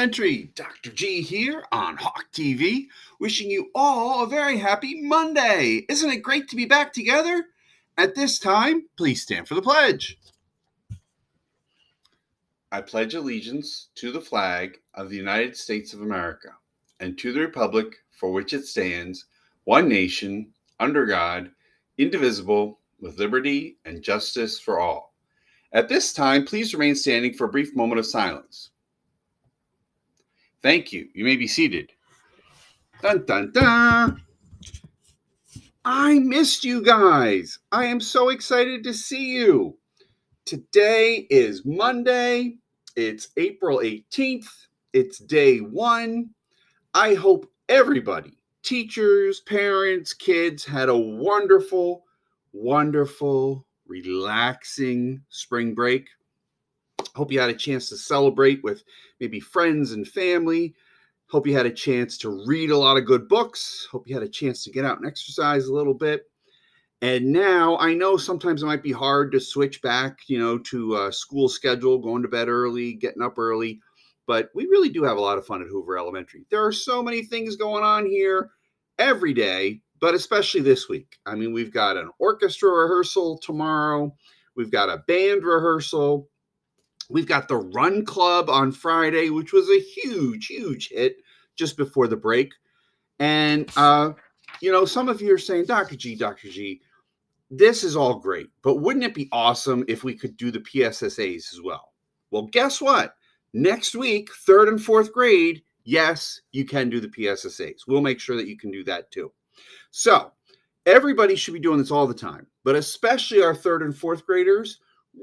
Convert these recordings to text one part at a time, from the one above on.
Elementary. Dr. G here on Hawk TV, wishing you all a very happy Monday. Isn't it great to be back together? At this time, please stand for the pledge. I pledge allegiance to the flag of the United States of America and to the republic for which it stands, one nation, under God, indivisible, with liberty and justice for all. At this time, please remain standing for a brief moment of silence. Thank you. You may be seated. Dun, dun, dun. I missed you guys. I am so excited to see you. Today is Monday. It's April 18th. It's day 1. I hope everybody, teachers, parents, kids, had a wonderful, relaxing spring break. Hope you had a chance to celebrate with maybe friends and family. Hope you had a chance to read a lot of good books. Hope you had a chance to get out and exercise a little bit. And now I know sometimes it might be hard to switch back, to a school schedule, going to bed early, getting up early. But we really do have a lot of fun at Hoover Elementary. There are so many things going on here every day, but especially this week. I mean, we've got an orchestra rehearsal tomorrow. We've got a band rehearsal. We've got the Run Club on Friday, which was a huge hit just before the break. And, some of you are saying, Dr. G, this is all great, but wouldn't it be awesome if we could do the PSSAs as well? Well, guess what? Next week, 3rd and 4th grade, yes, you can do the PSSAs. We'll make sure that you can do that too. So everybody should be doing this all the time, but especially our 3rd and 4th graders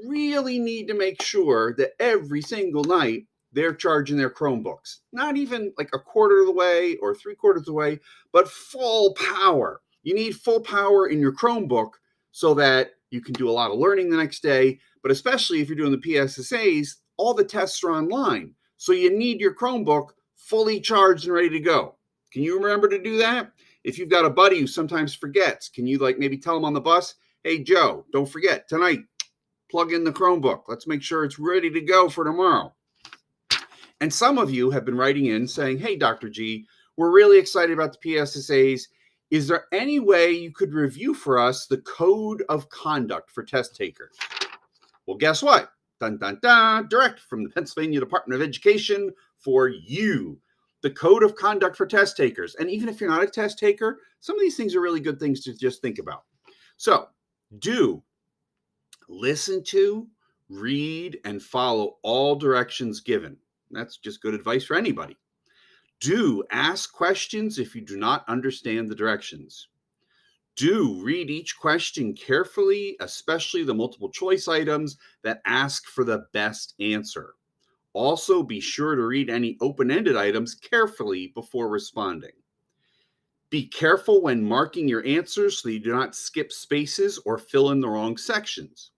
really need to make sure that every single night they're charging their Chromebooks. Not even like a quarter of the way or 3/4 of the way, but full power. You need full power in your Chromebook so that you can do a lot of learning the next day. But especially if you're doing the PSSAs, all the tests are online. So you need your Chromebook fully charged and ready to go. Can you remember to do that? If you've got a buddy who sometimes forgets, can you maybe tell him on the bus, hey, Joe, don't forget tonight, plug in the Chromebook. Let's make sure it's ready to go for tomorrow. And some of you have been writing in saying, hey, Dr. G, we're really excited about the PSSAs. Is there any way you could review for us the code of conduct for test takers? Well, guess what? Dun, dun, dun, direct from the Pennsylvania Department of Education for you. The code of conduct for test takers. And even if you're not a test taker, some of these things are really good things to just think about. So do listen to, read, and follow all directions given. That's just good advice for anybody. Do ask questions if you do not understand the directions. Do read each question carefully, especially the multiple choice items that ask for the best answer. Also, be sure to read any open-ended items carefully before responding. Be careful when marking your answers so you do not skip spaces or fill in the wrong sections.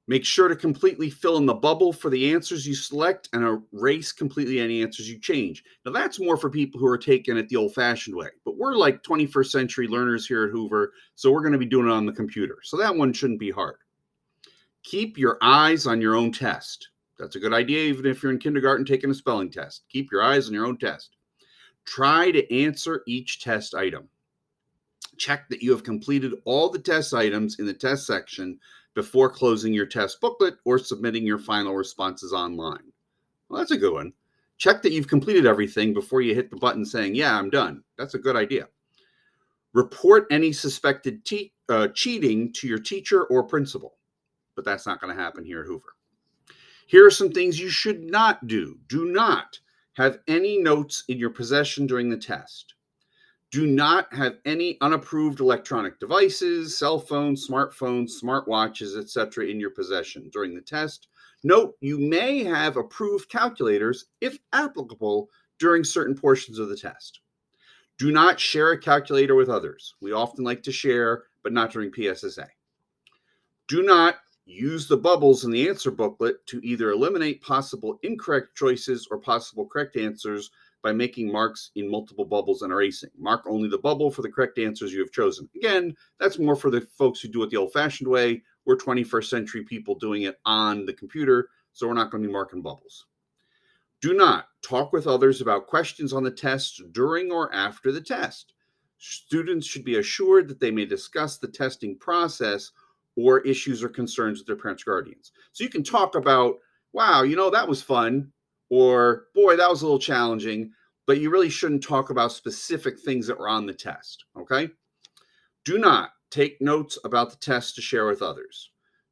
Make sure to completely fill in the bubble for the answers you select and erase completely any answers you change. Now, that's more for people who are taking it the old-fashioned way. But we're like 21st century learners here at Hoover, so we're going to be doing it on the computer. So that one shouldn't be hard. Keep your eyes on your own test. That's a good idea even if you're in kindergarten taking a spelling test. Keep your eyes on your own test. Try to answer each test item. Check that you have completed all the test items in the test section before closing your test booklet or submitting your final responses online. Well, that's a good one. Check that you've completed everything before you hit the button saying, yeah, I'm done. That's a good idea. Report any suspected cheating to your teacher or principal, but that's not going to happen here at Hoover. Here are some things you should not do. Do not have any notes in your possession during the test. Do not have any unapproved electronic devices, cell phones, smartphones, smartwatches, etc. in your possession during the test. Note, you may have approved calculators, if applicable, during certain portions of the test. Do not share a calculator with others. We often like to share, but not during PSSA. Do not use the bubbles in the answer booklet to either eliminate possible incorrect choices or possible correct answers by making marks in multiple bubbles and erasing. Mark only the bubble for the correct answers you have chosen. Again, that's more for the folks who do it the old-fashioned way. We're 21st century people doing it on the computer, so we're not going to be marking bubbles. Do not talk with others about questions on the test during or after the test. Students should be assured that they may discuss the testing process or issues or concerns with their parents or guardians. So you can talk about, wow, that was fun, or boy, that was a little challenging, but you really shouldn't talk about specific things that were on the test, okay? Do not take notes about the test to share with others.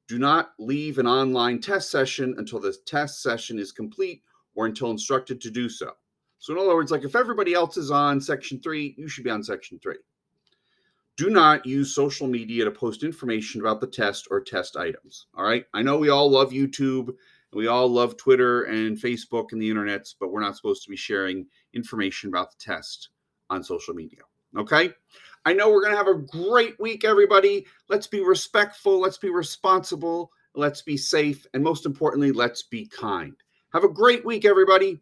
Do not leave an online test session until the test session is complete or until instructed to do so. So in other words, like if everybody else is on section 3, you should be on section 3. Do not use social media to post information about the test or test items. All right. I know we all love YouTube, and we all love Twitter and Facebook and the internets, but we're not supposed to be sharing information about the test on social media. Okay. I know we're going to have a great week, everybody. Let's be respectful. Let's be responsible. Let's be safe. And most importantly, let's be kind. Have a great week, everybody.